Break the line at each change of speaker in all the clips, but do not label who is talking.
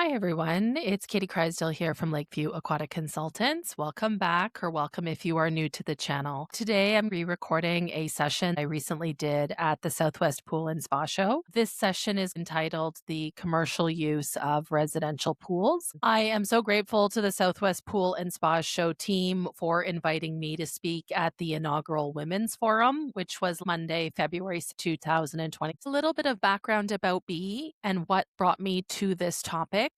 Hi, everyone. It's Katie Crysdale here from Lakeview Aquatic Consultants. Welcome back, or welcome if you are new to the channel. Today, I'm re-recording a session I recently did at the Southwest Pool and Spa Show. This session is entitled The Commercial Use of Residential Pools. I am so grateful to the Southwest Pool and Spa Show team for inviting me to speak at the inaugural Women's Forum, which was Monday, February 2020. A little bit of background about me and what brought me to this topic.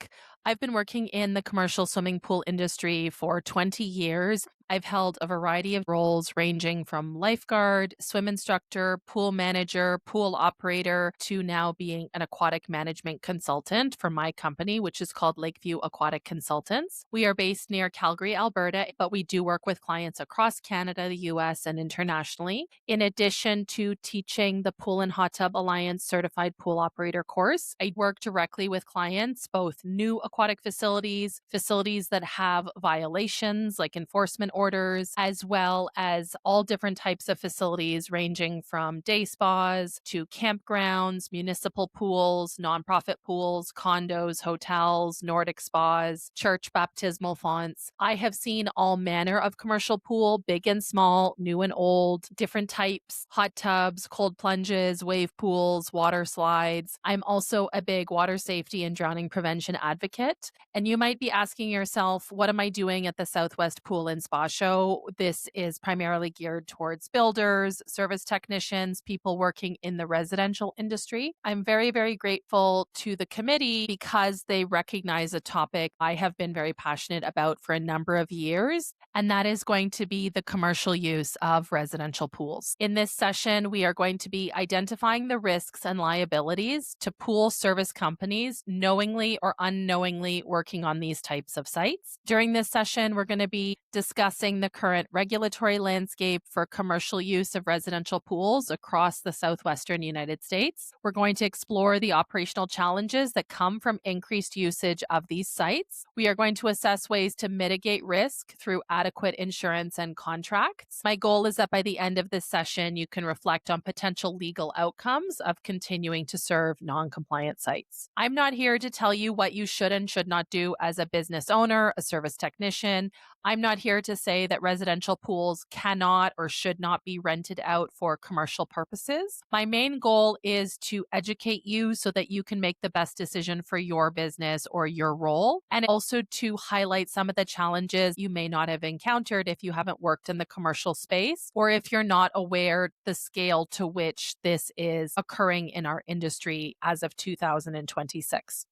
I've been working in the commercial swimming pool industry for 20 years. I've held a variety of roles ranging from lifeguard, swim instructor, pool manager, pool operator, to now being an aquatic management consultant for my company, which is called Lakeview Aquatic Consultants. We are based near Calgary, Alberta, but we do work with clients across Canada, the US, and internationally. In addition to teaching the Pool and Hot Tub Alliance Certified Pool Operator course, I work directly with clients, both new aquatic facilities, facilities that have violations like enforcement orders, as well as all different types of facilities ranging from day spas to campgrounds, municipal pools, nonprofit pools, condos, hotels, Nordic spas, church baptismal fonts. I have seen all manner of commercial pool, big and small, new and old, different types, hot tubs, cold plunges, wave pools, water slides. I'm also a big water safety and drowning prevention advocate. And you might be asking yourself, what am I doing at the Southwest Pool and Spa Show? This is primarily geared towards builders, service technicians, people working in the residential industry. I'm very, very grateful to the committee because they recognize a topic I have been very passionate about for a number of years, and that is going to be the commercial use of residential pools. In this session, we are going to be identifying the risks and liabilities to pool service companies knowingly or unknowingly working on these types of sites. During this session, we're going to be discussing the current regulatory landscape for commercial use of residential pools across the southwestern United States. We're going to explore the operational challenges that come from increased usage of these sites. We are going to assess ways to mitigate risk through adequate insurance and contracts. My goal is that by the end of this session, you can reflect on potential legal outcomes of continuing to serve non-compliant sites. I'm not here to tell you what you should and should not do as a business owner, a service technician. I'm not here to say that residential pools cannot or should not be rented out for commercial purposes. My main goal is to educate you so that you can make the best decision for your business or your role, and also to highlight some of the challenges you may not have encountered if you haven't worked in the commercial space, or if you're not aware the scale to which this is occurring in our industry as of 2026.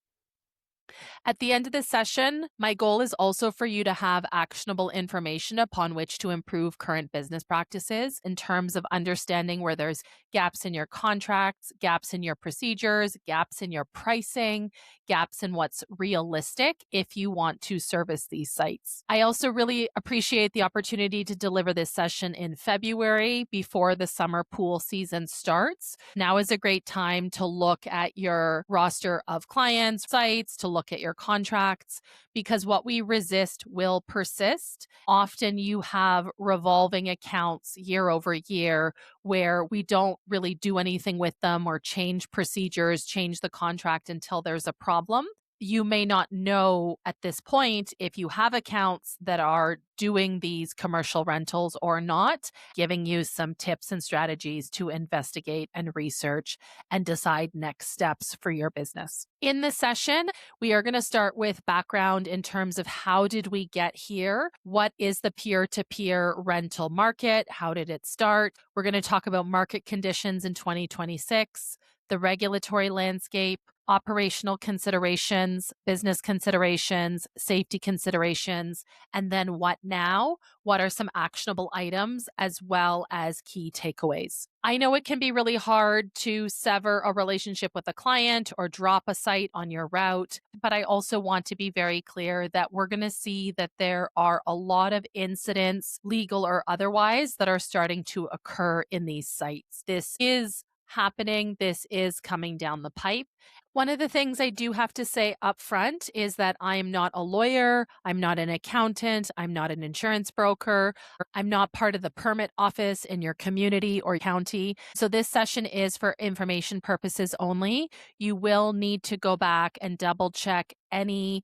At the end of the session, my goal is also for you to have actionable information upon which to improve current business practices in terms of understanding where there's gaps in your contracts, gaps in your procedures, gaps in your pricing, gaps in what's realistic if you want to service these sites. I also really appreciate the opportunity to deliver this session in February before the summer pool season starts. Now is a great time to look at your roster of clients, sites, to look at your contracts, because what we resist will persist. Often you have revolving accounts year over year where we don't really do anything with them or change procedures, change the contract until there's a problem. You may not know at this point if you have accounts that are doing these commercial rentals or not, giving you some tips and strategies to investigate and research and decide next steps for your business. In this session, we are going to start with background in terms of how did we get here? What is the peer-to-peer rental market? How did it start? We're going to talk about market conditions in 2026, the regulatory landscape, operational considerations, business considerations, safety considerations, and then what now? What are some actionable items as well as key takeaways? I know it can be really hard to sever a relationship with a client or drop a site on your route, but I also want to be very clear that we're going to see that there are a lot of incidents, legal or otherwise, that are starting to occur in these sites. This is happening. This is coming down the pipe. One of the things I do have to say up front is that I am not a lawyer. I'm not an accountant. I'm not an insurance broker. I'm not part of the permit office in your community or county. So this session is for information purposes only. You will need to go back and double check anything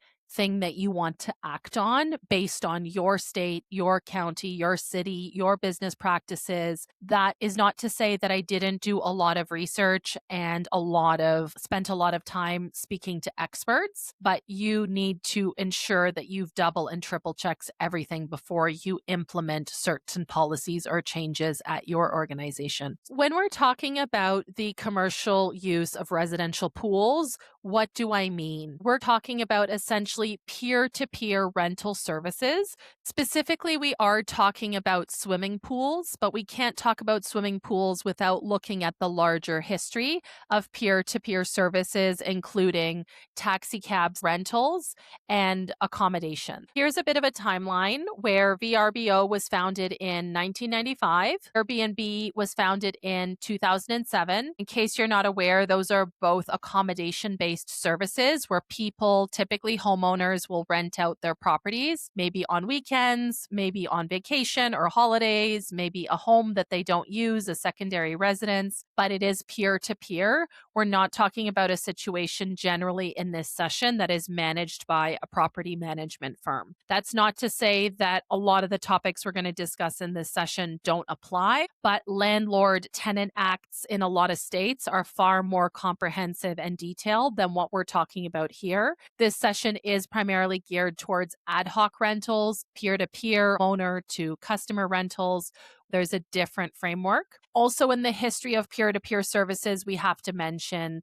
that you want to act on based on your state, your county, your city, your business practices. That is not to say that I didn't do a lot of research and spent a lot of time speaking to experts, but you need to ensure that you've double and triple checks everything before you implement certain policies or changes at your organization. When we're talking about the commercial use of residential pools, what do I mean? We're talking about essentially peer-to-peer rental services. Specifically, we are talking about swimming pools, but we can't talk about swimming pools without looking at the larger history of peer-to-peer services, including taxi cabs, rentals, and accommodation. Here's a bit of a timeline where VRBO was founded in 1995. Airbnb was founded in 2007. In case you're not aware, those are both accommodation-based services where people, typically homeowners, will rent out their properties, maybe on weekends, maybe on vacation or holidays, maybe a home that they don't use, a secondary residence, but it is peer-to-peer. We're not talking about a situation generally in this session that is managed by a property management firm. That's not to say that a lot of the topics we're going to discuss in this session don't apply, but landlord-tenant acts in a lot of states are far more comprehensive and detailed than what we're talking about here. This session is primarily geared towards ad hoc rentals, peer-to-peer, owner to customer rentals. There's a different framework. Also, in the history of peer-to-peer services, we have to mention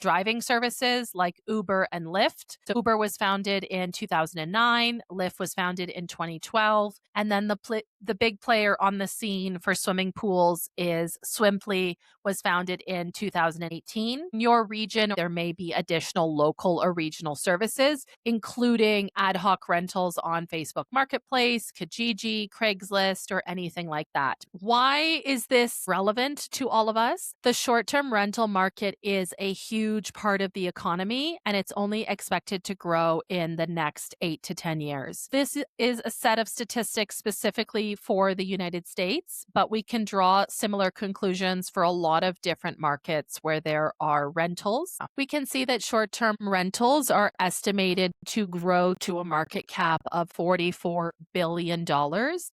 driving services like Uber and Lyft. So Uber was founded in 2009, Lyft was founded in 2012, and then the big player on the scene for swimming pools is Swimply, was founded in 2018. In your region, there may be additional local or regional services, including ad hoc rentals on Facebook Marketplace, Kijiji, Craigslist, or anything like that. Why is this relevant to all of us? The short-term rental market is a huge part of the economy, and it's only expected to grow in the next 8 to 10 years. This is a set of statistics specifically for the United States, but we can draw similar conclusions for a lot of different markets where there are rentals. We can see that short-term rentals are estimated to grow to a market cap of $44 billion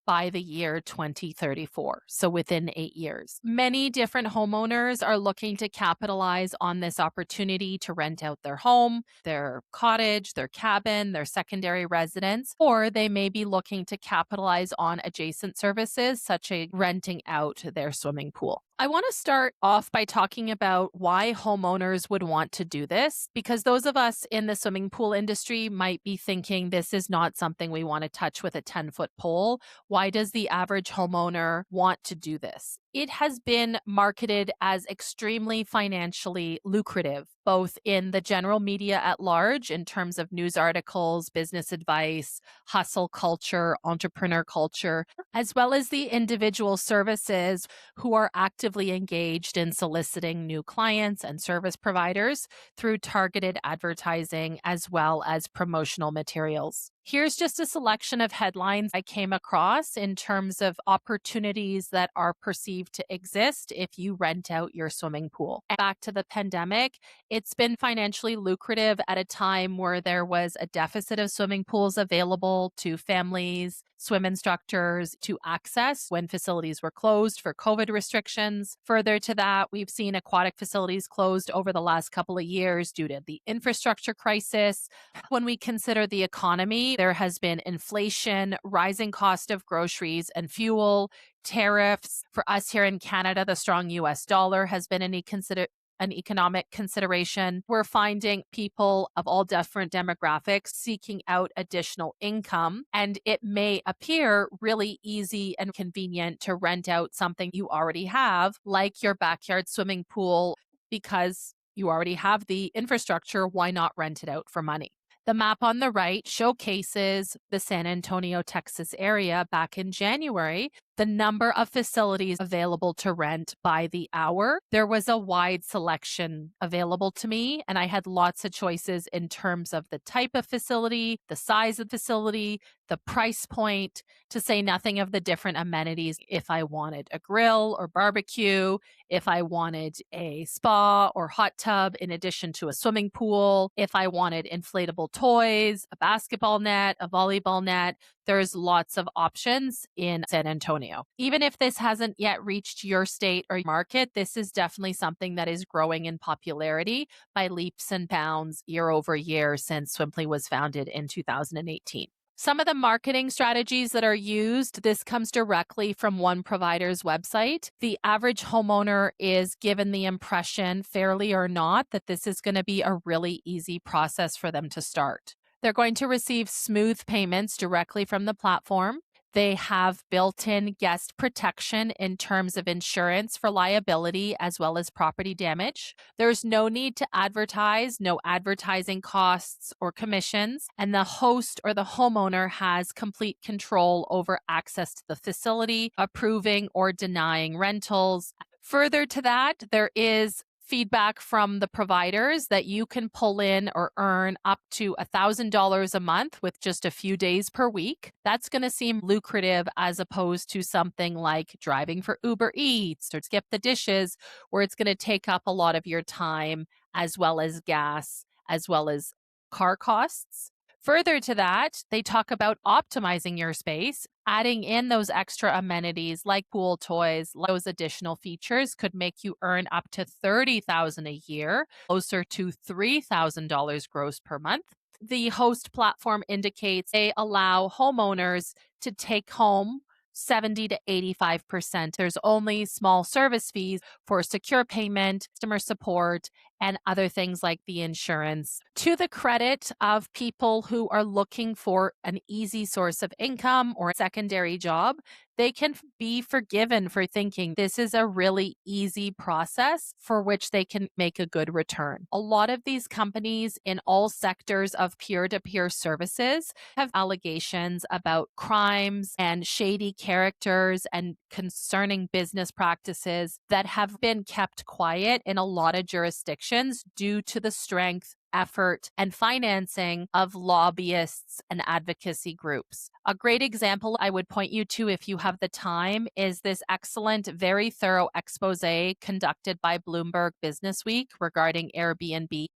by the year 2034, so within 8 years. Many different homeowners are looking to capitalize on this opportunity to rent out their home, their cottage, their cabin, their secondary residence, or they may be looking to capitalize on adjacent services such as renting out their swimming pool. I want to start off by talking about why homeowners would want to do this, because those of us in the swimming pool industry might be thinking this is not something we want to touch with a 10-foot pole. Why does the average homeowner want to do this? It has been marketed as extremely financially lucrative, both in the general media at large in terms of news articles, business advice, hustle culture, entrepreneur culture, as well as the individual services who are actively engaged in soliciting new clients and service providers through targeted advertising as well as promotional materials. Here's just a selection of headlines I came across in terms of opportunities that are perceived to exist if you rent out your swimming pool. Back to the pandemic, it's been financially lucrative at a time where there was a deficit of swimming pools available to families, swim instructors to access when facilities were closed for COVID restrictions. Further to that, we've seen aquatic facilities closed over the last couple of years due to the infrastructure crisis. When we consider the economy, there has been inflation, rising cost of groceries and fuel, tariffs. For us here in Canada, the strong US dollar has been an economic consideration. We're finding people of all different demographics seeking out additional income, and it may appear really easy and convenient to rent out something you already have, like your backyard swimming pool, because you already have the infrastructure. Why not rent it out for money? The map on the right showcases the San Antonio, Texas area back in January, the number of facilities available to rent by the hour. There was a wide selection available to me, and I had lots of choices in terms of the type of facility, the size of the facility, the price point, to say nothing of the different amenities. If I wanted a grill or barbecue, if I wanted a spa or hot tub in addition to a swimming pool, if I wanted inflatable toys, a basketball net, a volleyball net, there's lots of options in San Antonio. Even if this hasn't yet reached your state or market, this is definitely something that is growing in popularity by leaps and bounds year over year since Swimply was founded in 2018. Some of the marketing strategies that are used, this comes directly from one provider's website. The average homeowner is given the impression, fairly or not, that this is going to be a really easy process for them to start. They're going to receive smooth payments directly from the platform. They have built-in guest protection in terms of insurance for liability as well as property damage. There's no need to advertise, no advertising costs or commissions, and the host or the homeowner has complete control over access to the facility, approving or denying rentals. Further to that, there is feedback from the providers that you can pull in or earn up to $1,000 a month with just a few days per week. That's going to seem lucrative as opposed to something like driving for Uber Eats or Skip the Dishes, where it's going to take up a lot of your time as well as gas, as well as car costs. Further to that, they talk about optimizing your space. Adding in those extra amenities like pool toys, those additional features could make you earn up to $30,000 a year, closer to $3,000 gross per month. The host platform indicates they allow homeowners to take home 70 to 85%. There's only small service fees for secure payment, customer support, and other things like the insurance. To the credit of people who are looking for an easy source of income or a secondary job, they can be forgiven for thinking this is a really easy process for which they can make a good return. A lot of these companies in all sectors of peer-to-peer services have allegations about crimes and shady characters and concerning business practices that have been kept quiet in a lot of jurisdictions due to the strength, effort, and financing of lobbyists and advocacy groups. A great example I would point you to if you have the time is this excellent, very thorough expose conducted by Bloomberg Businessweek regarding Airbnb.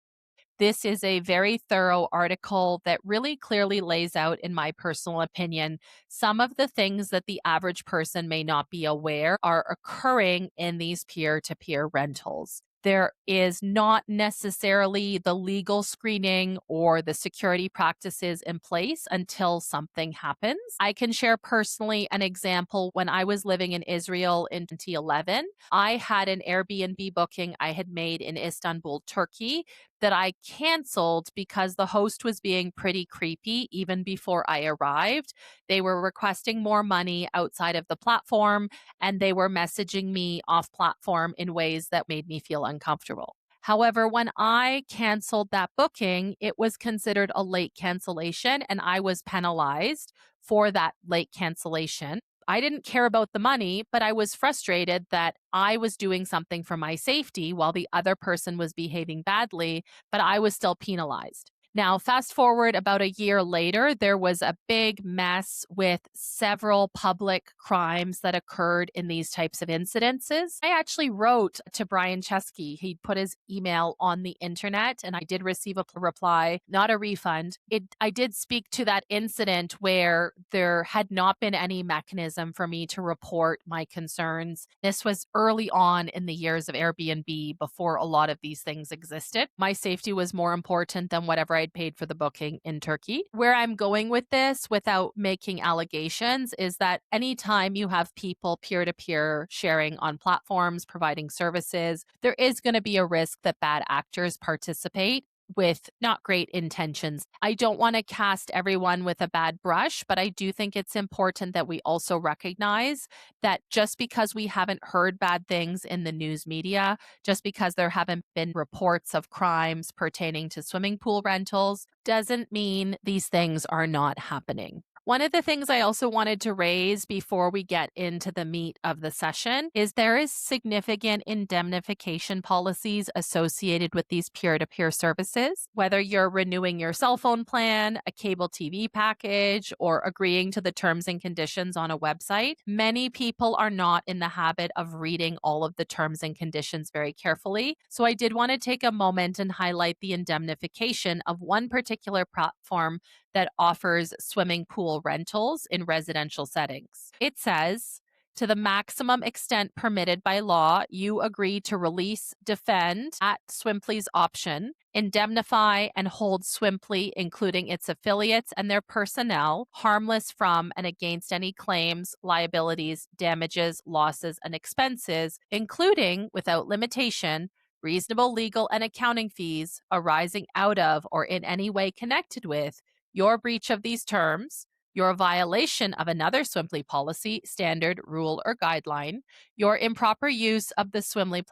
This is a very thorough article that really clearly lays out, in my personal opinion, some of the things that the average person may not be aware are occurring in these peer-to-peer rentals. There is not necessarily the legal screening or the security practices in place until something happens. I can share personally an example. When I was living in Israel in 2011, I had an Airbnb booking I had made in Istanbul, Turkey, that I canceled because the host was being pretty creepy even before I arrived. They were requesting more money outside of the platform, and they were messaging me off platform in ways that made me feel uncomfortable. However, when I canceled that booking, it was considered a late cancellation and I was penalized for that late cancellation. I didn't care about the money, but I was frustrated that I was doing something for my safety while the other person was behaving badly, but I was still penalized. Now, fast forward about a year later, there was a big mess with several public crimes that occurred in these types of incidences. I actually wrote to Brian Chesky. He put his email on the internet, and I did receive a reply, not a refund. I did speak to that incident where there had not been any mechanism for me to report my concerns. This was early on in the years of Airbnb, before a lot of these things existed. My safety was more important than whatever I'd paid for the booking in Turkey. Where I'm going with this without making allegations is that anytime you have people peer-to-peer sharing on platforms, providing services, there is going to be a risk that bad actors participate with not great intentions. I don't want to cast everyone with a bad brush, but I do think it's important that we also recognize that just because we haven't heard bad things in the news media, just because there haven't been reports of crimes pertaining to swimming pool rentals, doesn't mean these things are not happening. One of the things I also wanted to raise before we get into the meat of the session is there is significant indemnification policies associated with these peer-to-peer services. Whether you're renewing your cell phone plan, a cable TV package, or agreeing to the terms and conditions on a website, many people are not in the habit of reading all of the terms and conditions very carefully. So I did want to take a moment and highlight the indemnification of one particular platform that offers swimming pool rentals in residential settings. It says, to the maximum extent permitted by law, you agree to release, defend, at Swimply's option, indemnify, and hold Swimply, including its affiliates and their personnel, harmless from and against any claims, liabilities, damages, losses, and expenses, including, without limitation, reasonable legal and accounting fees arising out of or in any way connected with your breach of these terms, your violation of another Swimply policy, standard, rule, or guideline, your improper use of the Swimply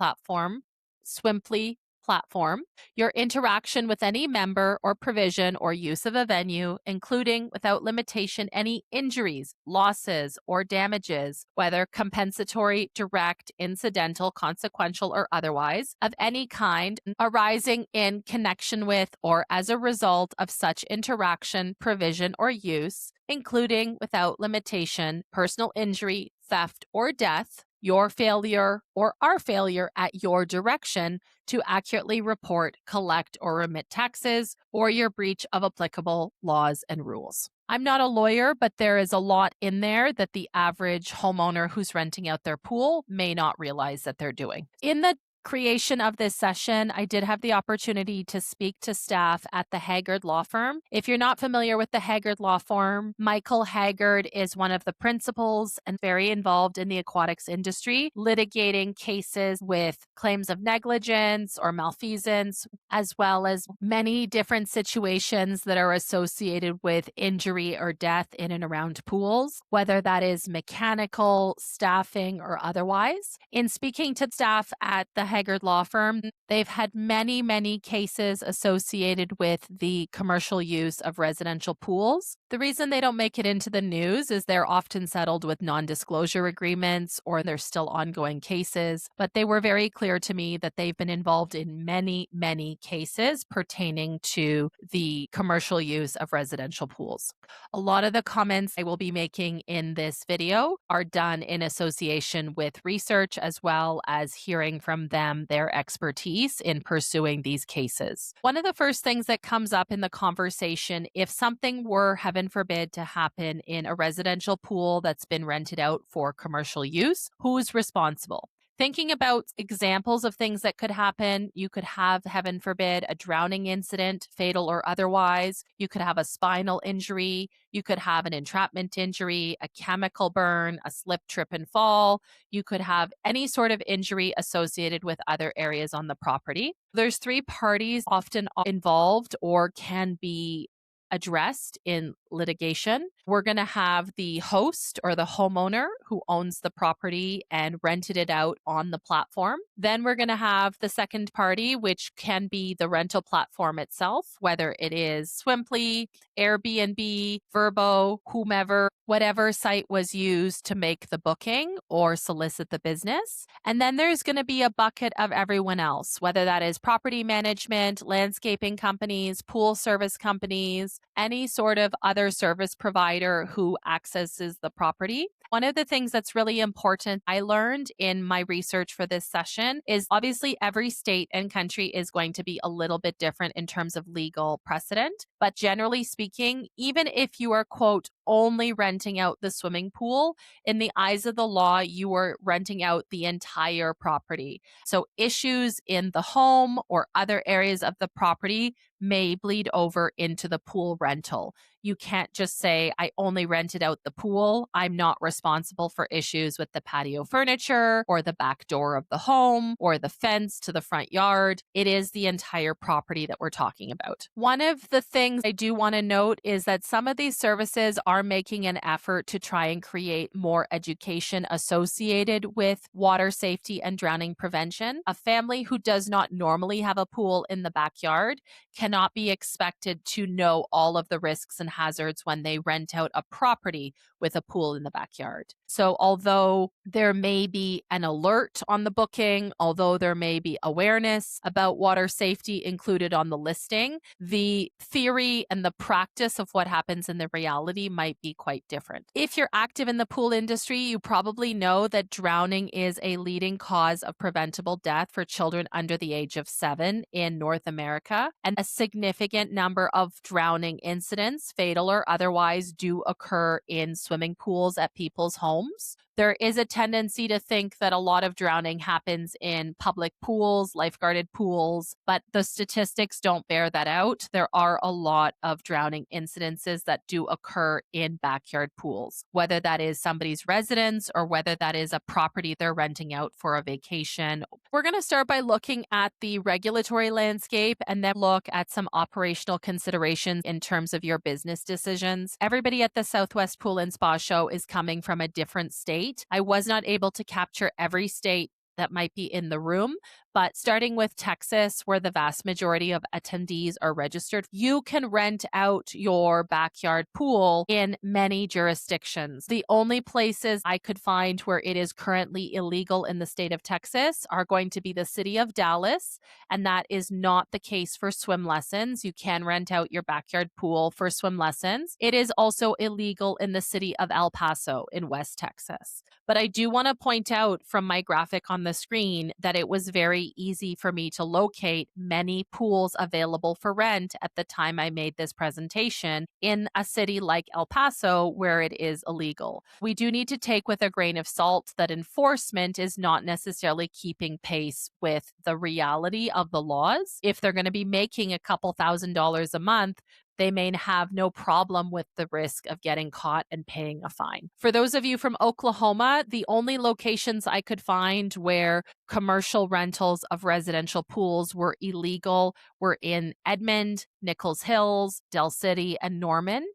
platform, your interaction with any member or provision or use of a venue, including without limitation any injuries, losses, or damages, whether compensatory, direct, incidental, consequential, or otherwise, of any kind arising in connection with or as a result of such interaction, provision, or use, including without limitation personal injury, theft, or death, your failure or our failure at your direction to accurately report, collect, or remit taxes, or your breach of applicable laws and rules. I'm not a lawyer, but there is a lot in there that the average homeowner who's renting out their pool may not realize that they're doing. In the creation of this session, I did have the opportunity to speak to staff at the Haggard Law Firm. If you're not familiar with the Haggard Law Firm, Michael Haggard is one of the principals and very involved in the aquatics industry, litigating cases with claims of negligence or malfeasance, as well as many different situations that are associated with injury or death in and around pools, whether that is mechanical, staffing, or otherwise. In speaking to staff at the Haggard Law Firm, they've had many, many cases associated with the commercial use of residential pools. The reason they don't make it into the news is they're often settled with non-disclosure agreements or there's still ongoing cases, but they were very clear to me that they've been involved in many, many cases pertaining to the commercial use of residential pools. A lot of the comments I will be making in this video are done in association with research as well as hearing from them their expertise in pursuing these cases. One of the first things that comes up in the conversation, if something were, heaven forbid, to happen in a residential pool that's been rented out for commercial use, who's responsible? Thinking about examples of things that could happen, you could have, heaven forbid, a drowning incident, fatal or otherwise. You could have a spinal injury. You could have an entrapment injury, a chemical burn, a slip, trip, and fall. You could have any sort of injury associated with other areas on the property. There's three parties often involved or can be addressed in litigation. We're going to have the host or the homeowner who owns the property and rented it out on the platform. Then we're going to have the second party, which can be the rental platform itself, whether it is Swimply, Airbnb, Verbo, whomever, whatever site was used to make the booking or solicit the business. And then there's going to be a bucket of everyone else, whether that is property management, landscaping companies, pool service companies, any sort of other service provider who accesses the property. One of the things that's really important I learned in my research for this session is obviously every state and country is going to be a little bit different in terms of legal precedent. But generally speaking, even if you are, quote, only renting out the swimming pool, in the eyes of the law, you are renting out the entire property. So issues in the home or other areas of the property may bleed over into the pool rental. You can't just say, I only rented out the pool. I'm not responsible for issues with the patio furniture or the back door of the home or the fence to the front yard. It is the entire property that we're talking about. One of the things I do want to note is that some of these services are making an effort to try and create more education associated with water safety and drowning prevention. A family who does not normally have a pool in the backyard cannot be expected to know all of the risks and hazards when they rent out a property with a pool in the backyard. So, although there may be an alert on the booking, although there may be awareness about water safety included on the listing, the theory and the practice of what happens in the reality might be quite different. If you're active in the pool industry, you probably know that drowning is a leading cause of preventable death for children under the age of 7 in North America, and a significant number of drowning incidents, fatal or otherwise, do occur in swimming pools at people's homes. There is a tendency to think that a lot of drowning happens in public pools, lifeguarded pools, but the statistics don't bear that out. There are a lot of drowning incidences that do occur in backyard pools, whether that is somebody's residence or whether that is a property they're renting out for a vacation. We're going to start by looking at the regulatory landscape and then look at some operational considerations in terms of your business decisions. Everybody at the Southwest Pool and Spa Show is coming from a different state. I was not able to capture every state that might be in the room, but starting with Texas, where the vast majority of attendees are registered, you can rent out your backyard pool in many jurisdictions. The only places I could find where it is currently illegal in the state of Texas are going to be the city of Dallas, and that is not the case for swim lessons. You can rent out your backyard pool for swim lessons. It is also illegal in the city of El Paso in West Texas. But I do want to point out from my graphic on the screen that it was very easy for me to locate many pools available for rent at the time I made this presentation in a city like El Paso where it is illegal. We do need to take with a grain of salt that enforcement is not necessarily keeping pace with the reality of the laws. If they're going to be making a couple $1,000s a month, they may have no problem with the risk of getting caught and paying a fine. For those of you from Oklahoma, the only locations I could find where commercial rentals of residential pools were illegal were in Edmond, Nichols Hills, Del City, and Norman.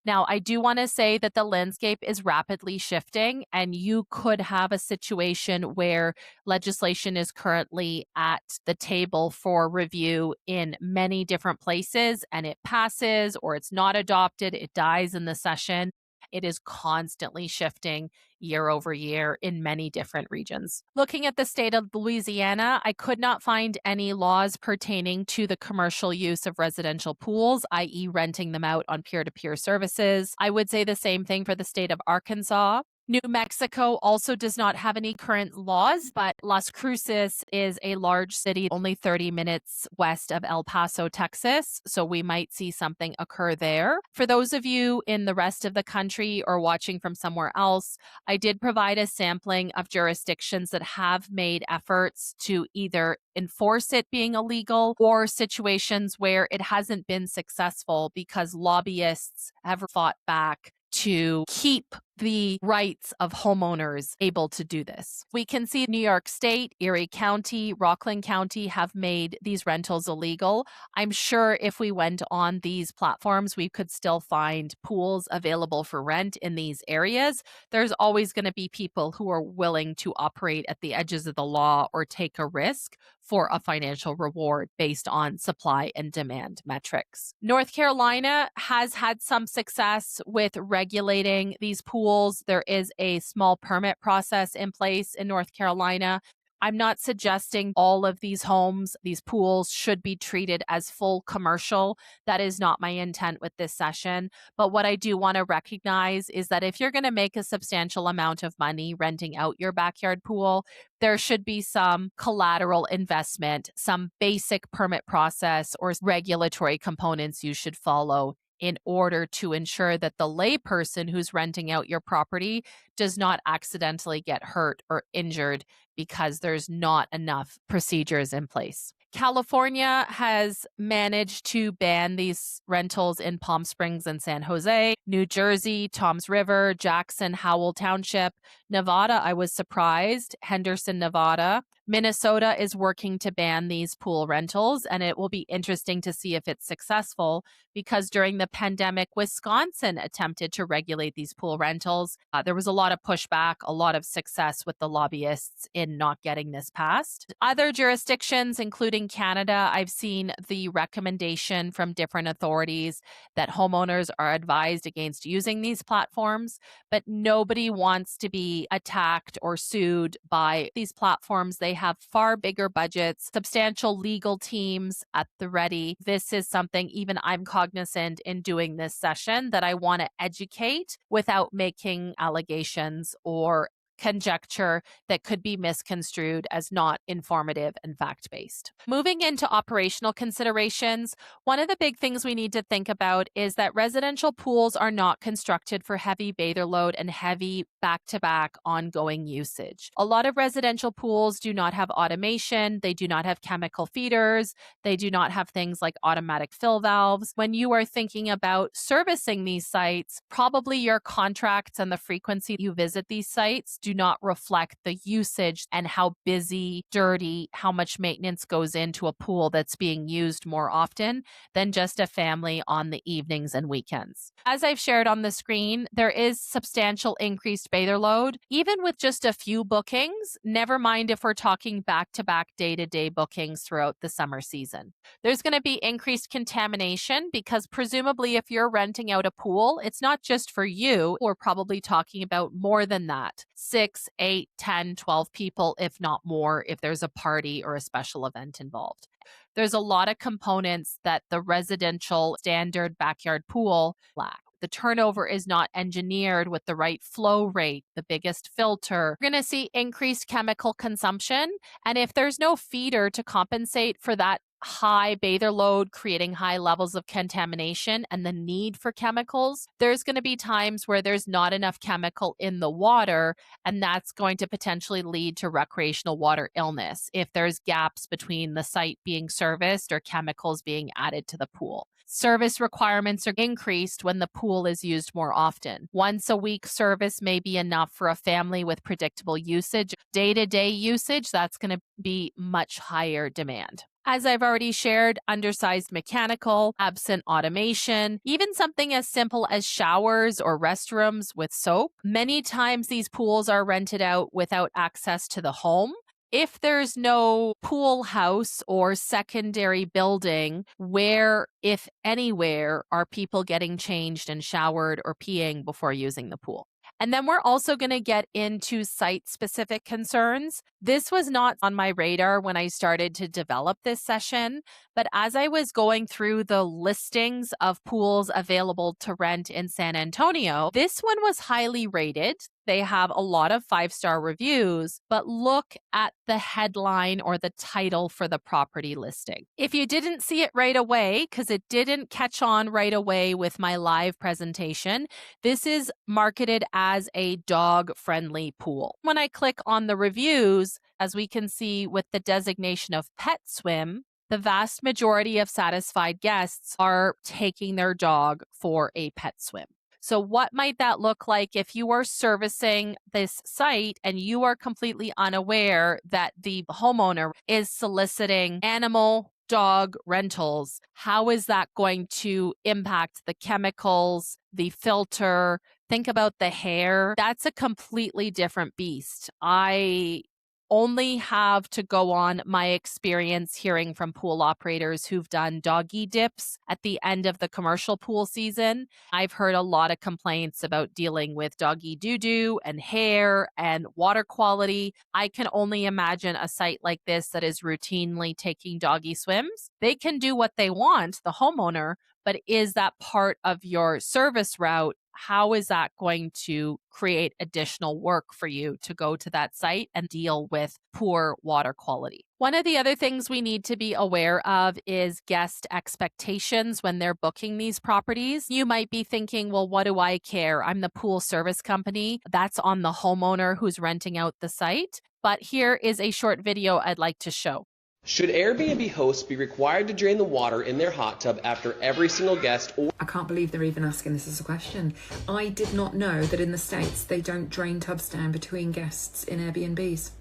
Now, I do want to say that the landscape is rapidly shifting, and you could have a situation where legislation is currently at the table for review in many different places, and it passes or it's not adopted, it dies in the session. It is constantly shifting year over year in many different regions. Looking at the state of Louisiana, I could not find any laws pertaining to the commercial use of residential pools, i.e. renting them out on peer-to-peer services. I would say the same thing for the state of Arkansas. New Mexico also does not have any current laws, but Las Cruces is a large city only 30 minutes west of El Paso, Texas, so we might see something occur there. For those of you in the rest of the country or watching from somewhere else, I did provide a sampling of jurisdictions that have made efforts to either enforce it being illegal or situations where it hasn't been successful because lobbyists have fought back to keep the rights of homeowners able to do this. We can see New York State, Erie County, Rockland County have made these rentals illegal. I'm sure if we went on these platforms, we could still find pools available for rent in these areas. There's always going to be people who are willing to operate at the edges of the law or take a risk for a financial reward based on supply and demand metrics. North Carolina has had some success with regulating these pools. There is a small permit process in place in North Carolina. I'm not suggesting all of these homes, these pools should be treated as full commercial. That is not my intent with this session. But what I do want to recognize is that if you're going to make a substantial amount of money renting out your backyard pool, there should be some collateral investment, some basic permit process or regulatory components you should follow in order to ensure that the layperson who's renting out your property does not accidentally get hurt or injured because there's not enough procedures in place. California has managed to ban these rentals in Palm Springs and San Jose. New Jersey, Toms River, Jackson, Howell Township, Nevada, I was surprised. Henderson, Nevada. Minnesota is working to ban these pool rentals, and it will be interesting to see if it's successful because during the pandemic, Wisconsin attempted to regulate these pool rentals. There was a lot of pushback, a lot of success with the lobbyists in not getting this passed. Other jurisdictions, including Canada, I've seen the recommendation from different authorities that homeowners are advised against using these platforms, but nobody wants to be attacked or sued by these platforms. They have far bigger budgets, substantial legal teams at the ready. This is something even I'm cognizant in doing this session that I want to educate without making allegations or conjecture that could be misconstrued as not informative and fact-based. Moving into operational considerations, one of the big things we need to think about is that residential pools are not constructed for heavy bather load and heavy back-to-back ongoing usage. A lot of residential pools do not have automation, they do not have chemical feeders, they do not have things like automatic fill valves. When you are thinking about servicing these sites, probably your contracts and the frequency you visit these sites do not reflect the usage and how busy, dirty, how much maintenance goes into a pool that's being used more often than just a family on the evenings and weekends. As I've shared on the screen, there is substantial increased bather load, even with just a few bookings, never mind if we're talking back-to-back day-to-day bookings throughout the summer season. There's going to be increased contamination because presumably if you're renting out a pool, it's not just for you. We're probably talking about more than that. 6, 8, 10, 12 people, if not more, if there's a party or a special event involved. There's a lot of components that the residential standard backyard pool lack. The turnover is not engineered with the right flow rate, the biggest filter. We're going to see increased chemical consumption. And if there's no feeder to compensate for that high bather load, creating high levels of contamination and the need for chemicals, there's going to be times where there's not enough chemical in the water, and that's going to potentially lead to recreational water illness if there's gaps between the site being serviced or chemicals being added to the pool. Service requirements are increased when the pool is used more often. Once a week service may be enough for a family with predictable usage. Day-to-day usage, that's going to be much higher demand. As I've already shared, undersized mechanical, absent automation, even something as simple as showers or restrooms with soap. Many times these pools are rented out without access to the home. If there's no pool house or secondary building, where, if anywhere, are people getting changed and showered or peeing before using the pool? And then we're also going to get into site-specific concerns. This was not on my radar when I started to develop this session, but as I was going through the listings of pools available to rent in San Antonio, this one was highly rated. They have a lot of 5-star reviews, but look at the headline or the title for the property listing. If you didn't see it right away, because it didn't catch on right away with my live presentation, this is marketed as a dog-friendly pool. When I click on the reviews, as we can see with the designation of pet swim, the vast majority of satisfied guests are taking their dog for a pet swim. So what might that look like if you are servicing this site and you are completely unaware that the homeowner is soliciting animal dog rentals? How is that going to impact the chemicals, the filter? Think about the hair. That's a completely different beast. I only have to go on my experience hearing from pool operators who've done doggy dips at the end of the commercial pool season. I've heard a lot of complaints about dealing with doggy doo-doo and hair and water quality. I can only imagine a site like this that is routinely taking doggy swims. They can do what they want, the homeowner, but is that part of your service route? How is that going to create additional work for you to go to that site and deal with poor water quality? One of the other things we need to be aware of is guest expectations when they're booking these properties. You might be thinking, well, what do I care? I'm the pool service company. That's on the homeowner who's renting out the site. But here is a short video I'd like to show.
Should Airbnb hosts be required to drain the water in their hot tub after every single guest?
I can't believe they're even asking this as a question. I did not know that in the States they don't drain tubs down between guests in Airbnbs.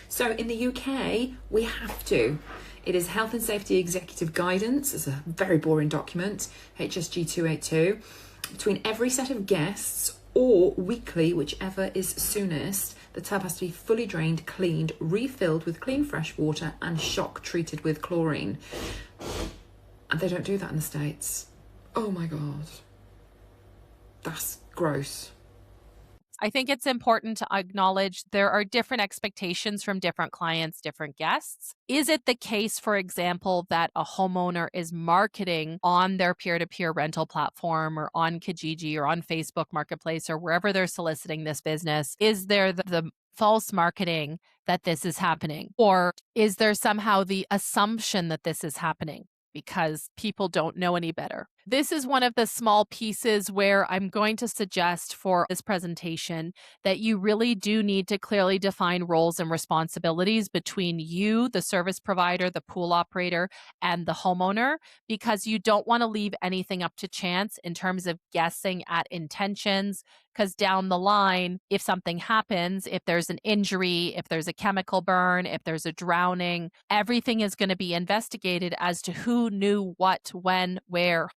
So in the UK, we have to. It is Health and Safety Executive Guidance. It's a very boring document, HSG 282. Between every set of guests or weekly, whichever is soonest, the tub has to be fully drained, cleaned, refilled with clean fresh water and shock treated with chlorine. And they don't do that in the States. Oh my God. That's gross.
I think it's important to acknowledge there are different expectations from different clients, different guests. Is it the case, for example, that a homeowner is marketing on their peer-to-peer rental platform or on Kijiji or on Facebook Marketplace or wherever they're soliciting this business? Is there the false marketing that this is happening? Or is there somehow the assumption that this is happening because people don't know any better? This is one of the small pieces where I'm going to suggest for this presentation that you really do need to clearly define roles and responsibilities between you, the service provider, the pool operator, and the homeowner, because you don't want to leave anything up to chance in terms of guessing at intentions. Because down the line, if something happens, if there's an injury, if there's a chemical burn, if there's a drowning, everything is going to be investigated as to who knew what, when, where,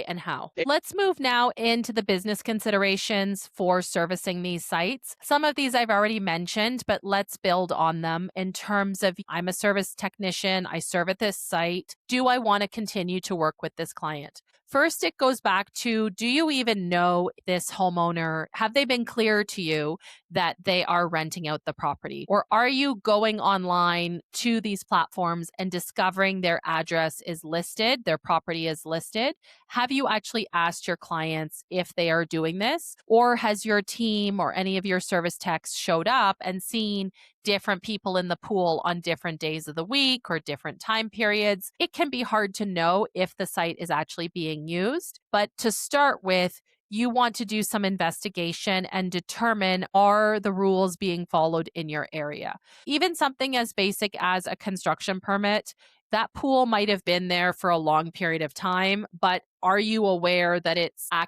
and how. Let's move now into the business considerations for servicing these sites. Some of these I've already mentioned, but let's build on them in terms of I'm a service technician, I serve at this site. Do I want to continue to work with this client? First, it goes back to, do you even know this homeowner? Have they been clear to you that they are renting out the property? Or are you going online to these platforms and discovering their address is listed, their property is listed? Have you actually asked your clients if they are doing this? Or has your team or any of your service techs showed up and seen different people in the pool on different days of the week or different time periods? It can be hard to know if the site is actually being used. But to start with, you want to do some investigation and determine, are the rules being followed in your area? Even something as basic as a construction permit. That pool might have been there for a long period of time, but are you aware that it's a